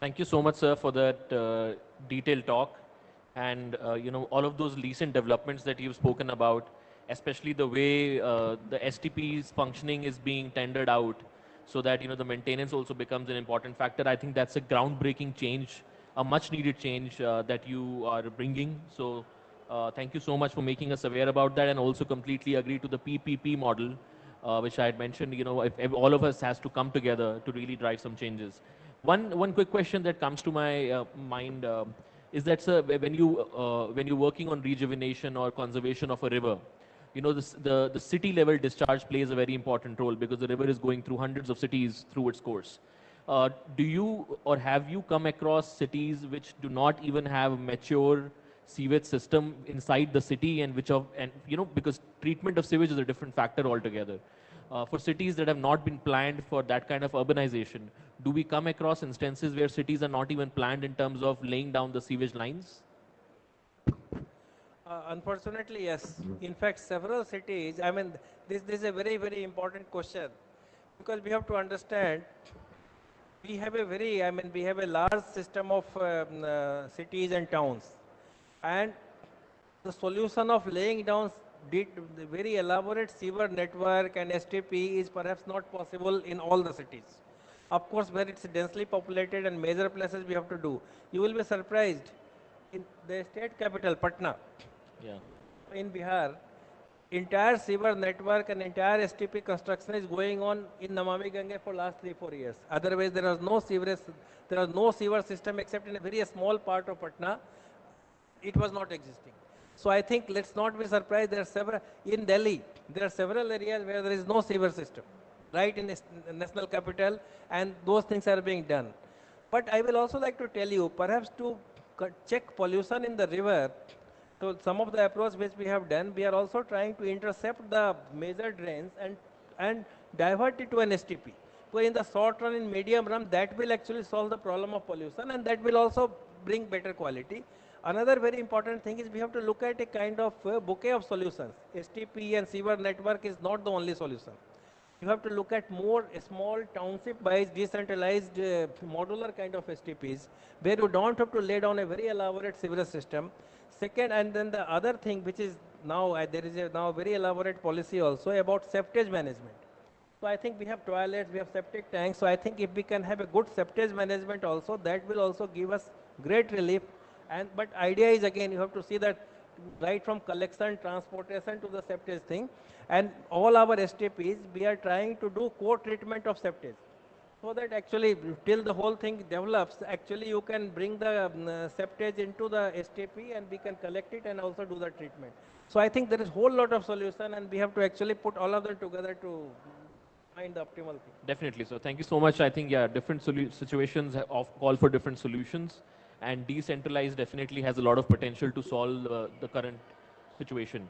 Thank you so much, sir, for that detailed talk. And, all of those recent developments that you've spoken about, especially the way the STP's functioning is being tendered out so that, the maintenance also becomes an important factor. I think that's a groundbreaking change, a much needed change that you are bringing. So thank you so much for making us aware about that, and also completely agree to the PPP model, which I had mentioned, if all of us has to come together to really drive some changes. One quick question that comes to my mind is that, sir, when you're working on rejuvenation or conservation of a river, the city level discharge plays a very important role because the river is going through hundreds of cities through its course. Do you or have you come across cities which do not even have mature sewage system inside the city, and because treatment of sewage is a different factor altogether. For cities that have not been planned for that kind of urbanization, do we come across instances where cities are not even planned in terms of laying down the sewage lines? Unfortunately, yes. In fact, several cities, I mean, this is a very, very important question because we have to understand we have a very, I mean, we have a large system of cities and towns. And the solution of laying down the very elaborate sewer network and STP is perhaps not possible in all the cities. Of course, where it's densely populated and major places we have to do. You will be surprised in the state capital, Patna, Yeah. in Bihar, entire sewer network and entire STP construction is going on in Namami Gange for last 3-4 years. Otherwise, there was no sewer system except in a very small part of Patna. It was not existing. So I think let's not be surprised. There are several in Delhi. There are several areas where there is no sewer system, right in the national capital, and those things are being done. But I will also like to tell you, perhaps to check pollution in the river. So some of the approach which we have done, we are also trying to intercept the major drains and divert it to an STP. So in the short run, in medium run, that will actually solve the problem of pollution, and that will also bring better quality. Another very important thing is we have to look at a kind of bouquet of solutions. STP and sewer network is not the only solution. You have to look at more small township-wise, decentralized, modular kind of STPs, where you don't have to lay down a very elaborate sewerage system. Second, and then the other thing, which is now, there is a now very elaborate policy also about septage management. So I think we have toilets, we have septic tanks. So I think if we can have a good septage management also, that will also give us great relief. But idea is, again, you have to see that right from collection, transportation to the septage thing. And all our STPs, we are trying to do co-treatment of septage. So that actually, till the whole thing develops, actually you can bring the septage into the STP and we can collect it and also do the treatment. So I think there is a whole lot of solution, and we have to actually put all of them together to find the optimal thing. Definitely. So thank you so much. I think, yeah, different situations call for different solutions, and decentralized definitely has a lot of potential to solve the current situation.